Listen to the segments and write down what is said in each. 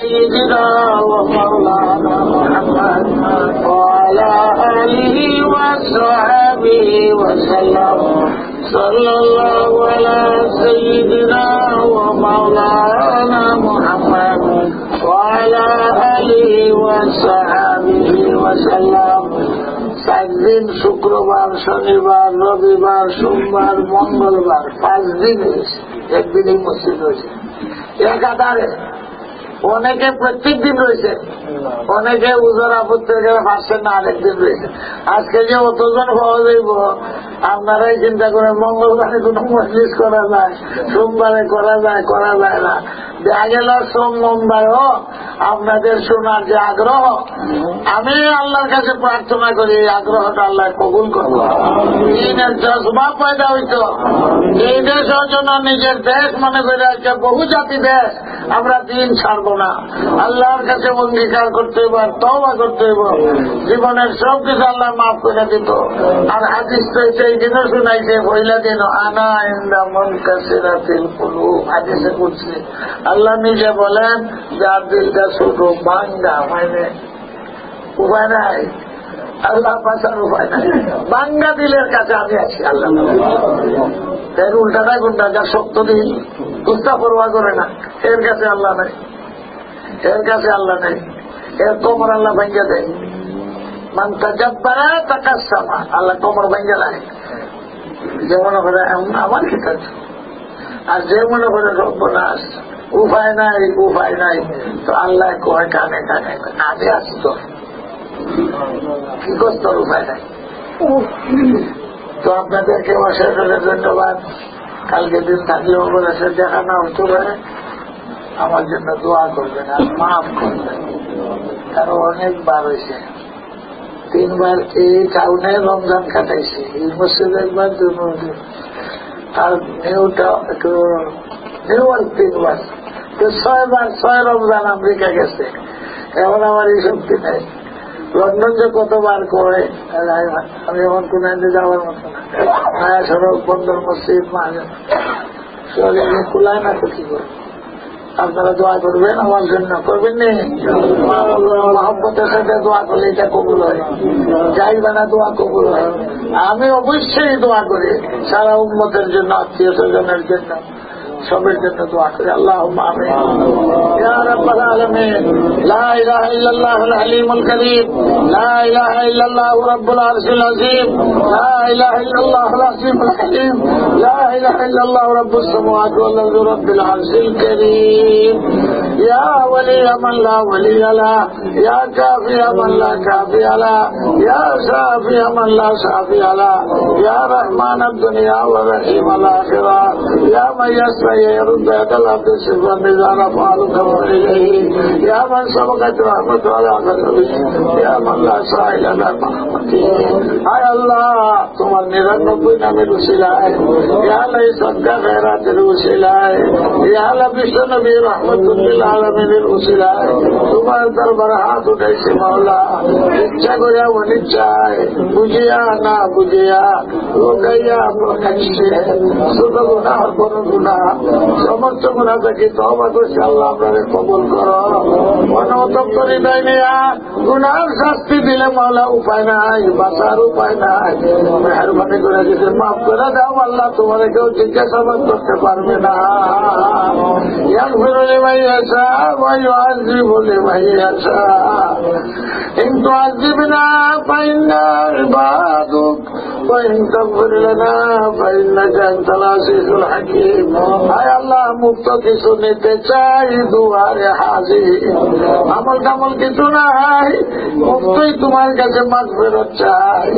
سيدنا ومولانا محمد وعلى آله وصحبه وسلم صلى الله على سيدنا ومولانا محمد وعلى آله وصحبه وسلم 7 দিন শুক্রবার, শনিবার, রবিবার, সোমবার, মঙ্গলবার 5 দিন হয়েছে। একদিনই মসজিদ হয়েছে একাধারে। অনেকে প্রত্যেক দিন রয়েছে, অনেকে উজোর আপত্তির পারছেন না, আরেকদিন রয়েছে। আজকে যে অতজন পাওয়া যাইব আপনারাই চিন্তা করেন। মঙ্গলবারে কোনো মজলিস করা যায়, সোমবারে করা যায় না। দেখা গেল সোমবারেও আপনাদের শোনার যে আগ্রহ, আমি আল্লাহর কাছে প্রার্থনা করি এই আগ্রহটা আল্লাহ কবুল করবো। দিনের জজবা পয়দা হইত। এই দেশের জন্য নিজের দেশ মনে করে আছে, বহু জাতি দেশ, আমরা দিন ছাড়বো না। আল্লাহর কাছে অঙ্গীকার করতে হইব, তওবা করতে হইব। জীবনের সব কিছু আল্লাহ মাফ করে দিত। আর হাদিস তো সেই দিনও শুনাইছে, পয়লা দিন আনা ইন্দা মুনকাসিরাতিল কুলুব, হাদিসে কুদসি। আল্লাহ নিজে বলেন যার দিলটা ছোট, ভাঙ্গা, মানে উপায় নাই, আল্লাহ পাশার উপায় নাই, ভাঙ্গা দিলের কাছে আমি আছি। আল্লাহ এর উল্টাটা কোনটা? যার শক্ত দিল, কুস্তা পরোয়া করে না, এর কাছে আল্লাহ নাই, এর কাছে আল্লাহ নেই। এর কোমর আল্লাহ ভাঙ্গা দেয়। মান তাজাব্বারা তাকাসসামা, আল্লাহ কোমর ভাঙ্গা দেয়। যে মনে করে আমার ঠিক আছে, আর যে মনে করে সর্বনাশ, উপায় নাই, তো আল্লাহ কয় কানে আমি আছি, তো কি করত, উপায় নাই। তো আপনাদেরকে অশেষ ধন্যবাদ। কালকে দিন থাকলেও বলেছে দেখা না হতে পারে, আমার জন্য দোয়া করবেন আর মাফ করবেন। কারো অনেকবার হয়েছে, 3 বার এই টাউনে রমজান কাটাইছি, এই মসজিদে একবার, আর নিউটা একটু নিউ 3 বার, 6 বার 6 রমজান আমেরিকা গেছে। এখন আমার এই শক্তি নেই। লন্ডন যে কতবার করে, আমি এখন কোন যাওয়ার মতো না। নয়া সড়ক, বন্দর মসজিদ, খোলায় না, তো কি করবো। আপনারা দোয়া করবেন আমার জন্য, করবেন নি? মহব্বতের সাথে দোয়া করলে এটা কবুল হয়, যাইবে না দোয়া কবুল হয়। আমি অবশ্যই দোয়া করি সারা উম্মতের জন্য, আত্মীয় স্বজনের জন্য, সবের জন্য দোয়া করি। আল্লাহুম্মা আমিন ইয়া রাব্বাল আলামিন। লা ইলাহা ইল্লাল্লাহুল আলিমুল কারীম, লা ইলাহা ইল্লাল্লাহু রাব্বুল আরশিল আযীম, লা ইলাহা ইল্লাল্লাহুল আযীমুল হাকীম, লা ইলাহা ইল্লাল্লাহু রাব্বুস সামাওয়াতি ওয়াল আরদি রাব্বিল আরশিল কারীম। ইয়া ওয়ালিয়া মান লা ওয়ালিয়া লা, ইয়া কাফিয়া মান লা কাফিয়া লা, ইয়া শাফিয়া মান লা শাফিয়া লা, ইয়া রাহমানাদ দুনিয়া ওয়া রাহিমাল আখিরাহ, ইয়া মান يرد يد العبد سرا اذا رفعك اليه، يا من سبقت رحمته على قدره، يا من لا سائل له برحمته। হায় আল্লাহ, তোমার 99 নামের উসিলায়, ইয়া আল্লাহ সদকা খেরাতের উসিলায়, ইয়া আল্লাহ বিশ্ব নবী রহমাতুল লিল আলামিনের উসিলায় তোমার দরবারে হাত উঠাইছি মাওলা। ইচ্ছা করে অনিচ্ছায়, বুঝিয়া না বুঝিয়া, লোকাইয়া প্রকাশ্যে, ছোট গুনাহ বড় গুনাহ, সমস্ত গুণা থেকে তওবা করছি। আল্লাহ আপনাদের কবুল করো। অনতপ্ত হৃদয় নিয়া গুনার শাস্তি দিলে মাওলা উপায় নাই, বাঁচার উপায় নাই। মেহরবানি করে যদি মাফ করে দাও আল্লাহ, তোমার কেউ জিজ্ঞাসাবাদ করতে পারবে না। ইয়াগফিরু লিমান ইয়াশা ওয়া ইউআযযিবু লিমান ইয়াশা। ইন তুআযযিবনা ফাইন্না ইবাদুক ওয়া ইন তাগফির লানা ফাইন্নাকা আনতাল আজিজুল হাকীম। হায় আল্লাহ, মুক্ত কিছু নিতে চাই, দুয়ারে হাজির। আমল টামল কিছু নাই, মুক্তই তোমার কাছে মাগফিরাত চাই।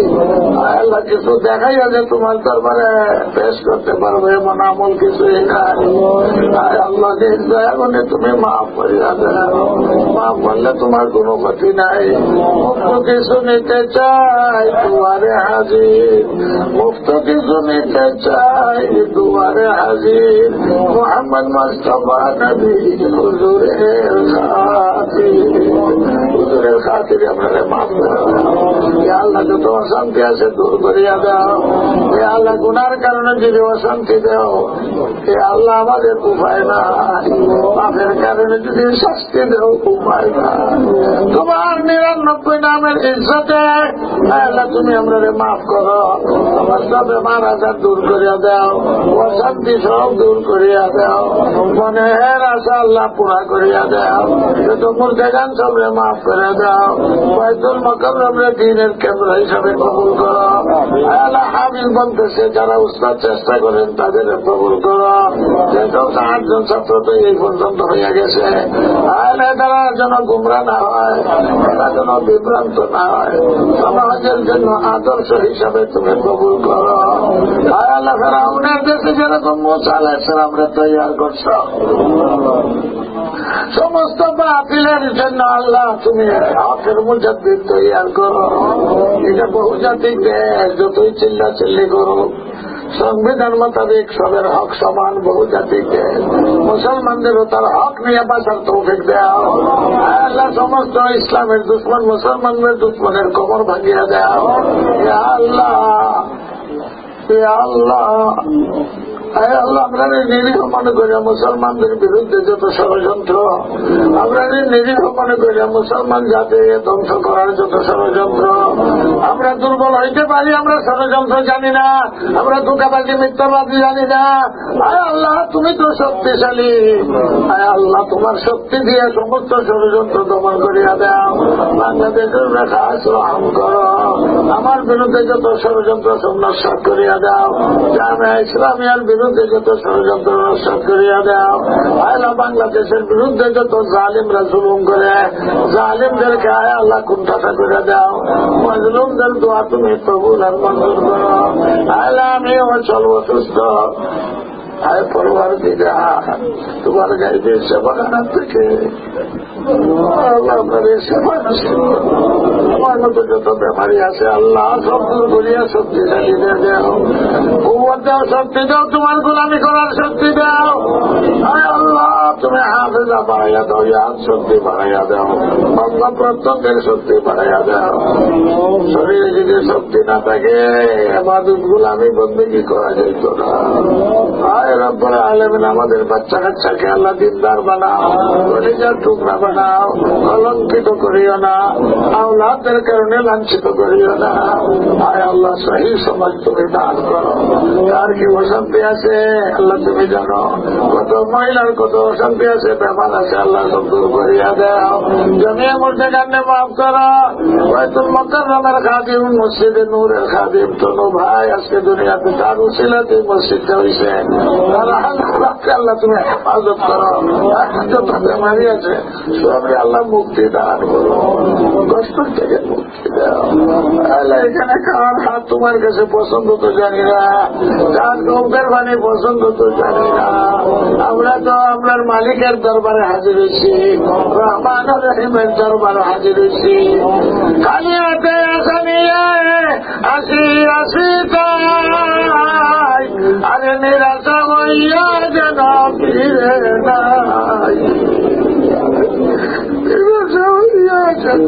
হায় আল্লাহ, কিছু দেখাই আছে তোমার দরবারে পেশ করতে পারবে এমন আমল কিছুই নাই। হায় আল্লাহ, দয়া করে তুমি মাফ করিয়া দাও। মাফ করলে তোমার কোনো ক্ষতি নাই। মুক্ত কিছু নিতে চাই, দুয়ারে হাজির। মুক্ত কিছু নিতে চাই, দুয়ারে হাজির। মোহাম্মদ মুস্তাফা নবী হুজুরের খাতির, হুজুরের খাতির আপনারা মাফ করে দাও। ইয়া আল্লাহ, যত অশান্তি অশান্তি আছে দূর করিয়া দাও। এ আল্লাহ গুনার কারণে যদি অশান্তি দেও, এ আল্লাহ আমাদের উপায় না। পাপের কারণে যদি শাস্তি দেও, উপায় না। তোমার 99 নামের ইজ্জতে আল্লাহ তুমি আমরা মাফ করো। আমার সব বেমার আজার দূর করিয়া দাও, অশান্তি সব দূর করিয়া দাও, মনের আশা আল্লাহ পুরা করিয়া দাও। যত মুর্দেগান সবরে মাফ করে দাও। বাইতুল মুকাররমে দ্বীনের কেন্দ্র হিসাবে কবুল করো। আল্লাহ হাবিল বলতেছে যারা উস্তাদ চেষ্টা করেন তাদের কবুল করো। যেসব 8 জন ছাত্র তো এই পর্যন্ত হইয়া গেছে, আল্লাহ তারা যেন গুমরা না হয়, তারা যেন বিভ্রান্ত না হয়। সমাজের জন্য আদর্শ হিসাবে তুমি কবুল করো। আল্লাহ ফেরাউনের দেশে যেরকম মুসা আলাইহিস সালামরে তৈয়ার করছ, সমস্ত বাতিলের জন্য আল্লাহ তুমি হকের মুজাদ্দিদ তৈয়ার করো। এটা বহুজাতিক দেশ, যতই চিল্লা চিল্লি করো, সংবিধান মোতাবেক সবের হক সমান। বহুজাতিক দেশ, মুসলমানদেরও তার হক নিয়ে বাঁচার তৌফিক দাও। আল্লাহ সমস্ত ইসলামের দুশ্মন মুসলমানদের দুশ্মনের কোমর ভাঙিয়ে দাও। ইয়া আল্লাহ, ইয়া আল্লাহ, আল্লাহ আমরা নিরীহ মনে করিয়া মুসলমানদের বিরুদ্ধে যত ষড়যন্ত্র, আমরা নিরীহ মনে করিয়া মুসলমান জাতি ধ্বংস করার যত ষড়যন্ত্র, আমরা দুর্বল হইতে পারি, আমরা ষড়যন্ত্র জানি না, আমরা ধোঁকাবাজি মিথ্যাবাজি জানি না। আয় আল্লাহ তুমি তো শক্তিশালী, আয় আল্লাহ তোমার শক্তি দিয়ে সমস্ত ষড়যন্ত্র দমন করিয়া দাও। বাংলাদেশের রেখা রহম করো, আমার বিরুদ্ধে যত ষড়যন্ত্র সব নস্যাৎ করিয়া দাও। জামিয়া ইসলামিয়ার বিরুদ্ধে যত ষড়যন্ত্র নস্যাৎ করিয়া দাও। আল্লাহ বাংলাদেশের বিরুদ্ধে যত জালিমরা জুলুম করে, জালিমদেরকে আয় আল্লাহ কুণ্ঠাসা করে দাও। মজলুমদের দোয়া তুমি কবুল আর মঞ্জুর করো। আল্লাহ আমি অচল অসুস্থ, আয় পরিবার দিদা তোমার গাইবে সেবা খানা থেকে আল্লাহ আপনাদের সেবা আমার মতো যত ব্যাপারী আছে আল্লাহ সব দূর করিয়া শক্তিশালী দেও। কুওয়াত দাও, শক্তি দাও, তোমার গোলামি করার শক্তি দাও। আয় আল্লাহ তুমি হাফেজা বাড়াইয়া দাও, ইয়াদ শক্তি বাড়াইয়া দাও, আল্লাহ প্রত্যেকের শক্তি বাড়াইয়া দাও। শরীরে যদি শক্তি না থাকে ইবাদত গোলামি বন্দেগী করা যাইত না। আয় রব্বুল আলামিন আমাদের বাচ্চা কাচ্চাকে আল্লাহ দিনদার বানাও, কলিজার টুকরা বানাও, কলঙ্কিত করিও না, আওলাদের কারণে লাঞ্ছিত করিও না। আয় আল্লাহ সহি সমাজ তুমি দান করো। আর কি অশান্তি আছে আল্লাহ তুমি জানো, কত মহিলার কত অশান্তি আছে, ব্যাপার আছে, আল্লাহ সব দূর করিয়া দাও। জমিয়ে মধ্যে কান্নে মাফ করো। বাইতুল মুকাররমের খাদিম, মসজিদে নূরের খাদিম তনু ভাই আজকে দুনিয়াতে তার উসিলাতে মসজিদটা হয়েছে, আল্লাহ তুমি হেফাজত করো। যত বেমারি আছে সবই আল্লাহ মুক্তি দান করো, কষ্ট থেকে মুক্তি দাও। আল্লাহ এখানে খাওয়ার হাত তোমার কাছে পছন্দ তো জানি না, গান গৌকের বাণী পছন্দ তো জানি না, আমরা তো আপনার মালিকের দরবারে হাজির হয়েছি, রহমান রহিমের দরবারে হাজির হয়েছি। খালি হাতে আসা নিয়ে আসি আসি তাই, আরে নিরাশা হইয়া যেন ফিরে নাই, নিরাশা হইয়া যেন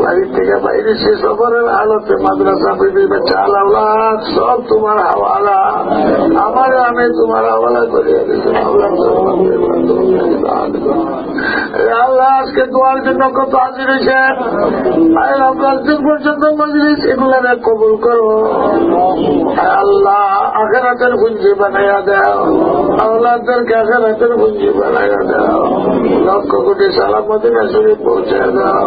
বাড়ি থেকে বাইরে সে সফরের হালতে মাদ্রাসা বিবি চাল আওলাদ সব তোমার হাওয়ালা, আমার আমি তোমার হাওয়ালা করিয়া দিচ্ছি। আল্লাহ আজকে দোয়ার জন্য কত হাজির হয়েছেন, দিন পর্যন্ত মজলিস এগুলো কবুল করো। আল্লাহ আখেরাতের পুঞ্জি বানাইয়া দাও, আওলাদদেরকে আখেরাতের পুঞ্জি বানাইয়া দাও, লক্ষ কোটি সালাম মদিনা শরীফ পৌঁছে দাও।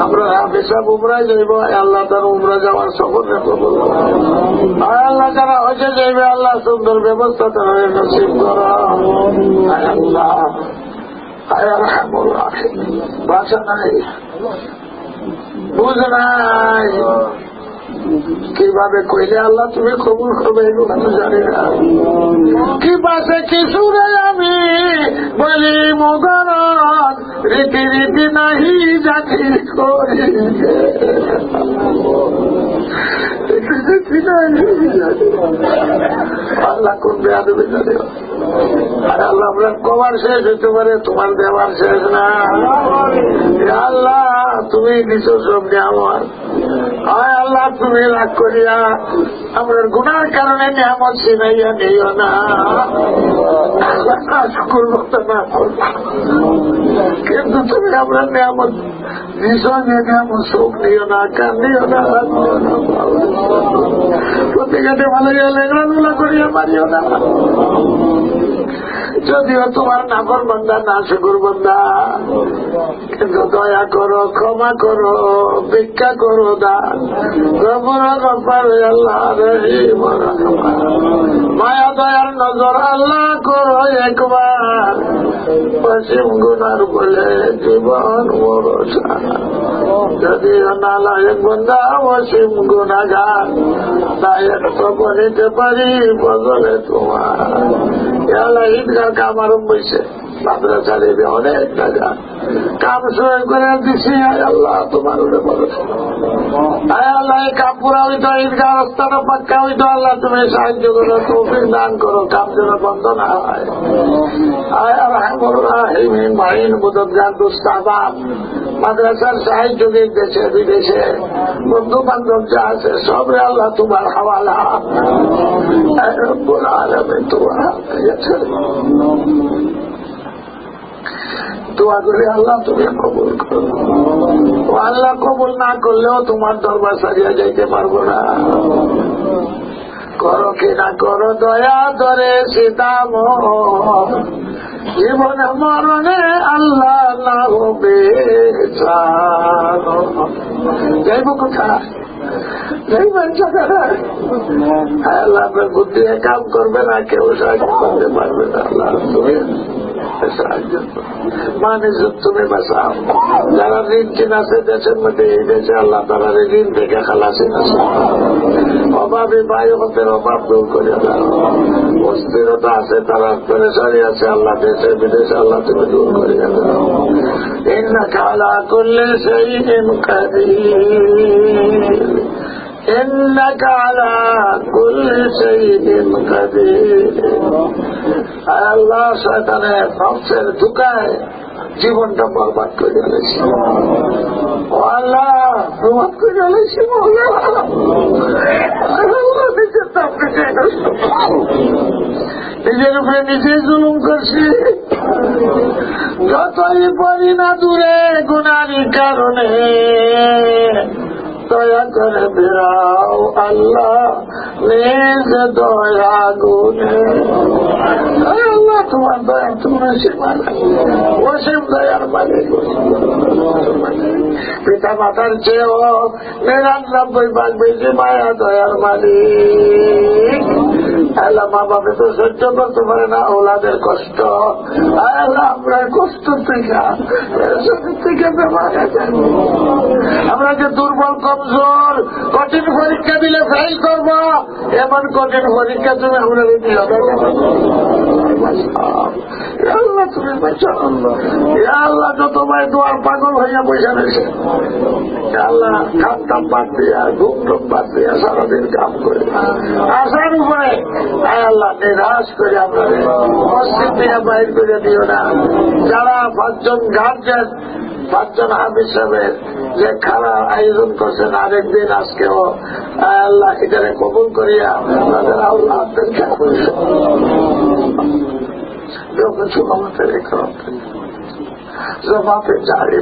আমরা হাফেজা উমরায় যাইব, আল্লাহ তার উমরা যাওয়ার সফরে কবুল করো। আল্লাহ যারা হজে যাইবে আল্লাহ সুন্দর ব্যবস্থা তারা নসিব করো। আল্লাহ ভাষা নাই, বুঝ নাই, কিভাবে কইলে আল্লাহ তুমি কবুল করবে এগুলো আমি জানি না। কি পাশে কি সুরে আমি বলি মুগরণ, রীতি রীতি নাহি জাতি করি, আল্লাহ কোন বেয়াদবি জানে। আর আল্লাহ আপনার কবার শেষ হইতে পারে, তোমার দেওয়ার শেষ না। আল্লাহ তুমি দিছো সব নিয়ামত। হয় আল্লাহ তুমি রাগ করিয়া আমার গুনার কারণে নিয়ামত ছিনাইয়া নিও না, শুকুর মতো না করবা। কিন্তু তুমি আমরা নিয়ামত দিছো, যে নিয়ামত শোক নিও না, কান্দিও না, প্রতিঘাটে ভালো গেলে এগুলা করিয়া মারিও না। যদিও তোমার নাফর বান্দা, না শুকুর বান্দা, কিন্তু দয়া করো, ক্ষমা করো, ভিক্ষা করো দান। আল্লাহ রহিম মায়া দয়ার নজর আল্লাহ করো একবার, পশ্চিম গুনার বলে জীবন ভরসা। যদিও নালায়ক বান্দা অসীম গুনাগার, তাই একটা বলিতে পারি বদলে তোমার। ঈদগাহ কাম আরম্ভ হয়েছে, মাদ্রাসা দেবে অনেক টাকা কাম শুরু করে দিচ্ছি। আল্লাহ তোমার আল্লাহ এই কাম পুরা হইতো, ঈদগাহ রাস্তাটা পাক্কা হইতো। আল্লাহ তুমি সাহায্য করো, তৌফিক দান করো, কাম যেন বন্ধ না হয়। মাহিন মুদতগার দুস্তাবাব মাদ্রাসার সাহায্য দেশে বিদেশে বন্ধু বান্ধব যা আছে সবরে আল্লাহ তোমার হাওয়ালা। দোয়া করে আল্লাহ তুমি কবুল করো। আল্লাহ কবুল না করলেও তোমার দরবার সারিয়া যাইতে পারবো না। করো কি না করো দয়া ধরে সীতাম, জীবনে মরণে আল্লাহ না হবে। যাইব কোথায়? আল্লাহ বুদ্ধি কাম করবে না, কেউ সাহায্য করতে পারবে না। আল্লাহ তুমি সাহায্য মানে তুমি বাঁচাও। যারা ঋণ কিন আছে দেশের মধ্যে, এই দেশে আল্লাহ তারা ঋণ থেকে খালাসি আছে। অভাবী ভাই হতের অভাব দূর করে দাও। অস্থিরতা আছে, তারা পেরেশানি আছে, আল্লাহ দেশে বিদেশে আল্লাহ তুমি দূর করিয়া দাও। ইন্নাকা আলা কুল্লি শাইইন কাদির, ইন্নাকা আলা কুল্লি শাইইন কাদির। আল্লাহ শয়তানের নফসের ধোঁকায় জীবনটা বরবাদ করে ফেলেছি। আল্লাহ বরবাদ করে ফেলেছি। নিজের উপরে নিজে জুলুম করছি, যতই পারি না দূরে গুনারি কারণে। দয়া করে বেরাও আল্লাহ নিজ দয়া গুণে। আল্লাহ তোমার দয়া তোমার সীমা অসীম দয়ার মালিক। পিতা মাতার চেয়েও ৯৯ ভাগ বেশি মায়া দয়ার মালিক। আল্লাহ মা বাপে তো সহ্য করতে পারে না ওলাদের কষ্ট। আল্লাহ আমরা কষ্ট থেকে আমরা যে দুর্বল কমজোর, কঠিন পরীক্ষা দিলে ফেল করবো, এমন কঠিন পরীক্ষা তুমি আমরা দিও আল্লাহ। তুমি আল্লাহ যত ভাই দোয়ার পাগল হইয়া বসে রয়েছে, আল্লাহ কাম টাম বাদ দিয়া, ঘুম টুম বাদ দিয়া সারাদিন কাম করে আসার উপরে আল্লাহ নিরাশ করে আমরা মসজিদ দিয়ে বাইর করে দিও না। যারা ৫ জন গার্জেন, ৫ জন হাফিজ সাহেবের যে খারাপ আয়োজন করছেন আরেকদিন, আজকেও আল্লাহ এখানে কবুল করিয়া তাদের আল্লাহদের আমাদের জমাতে জারি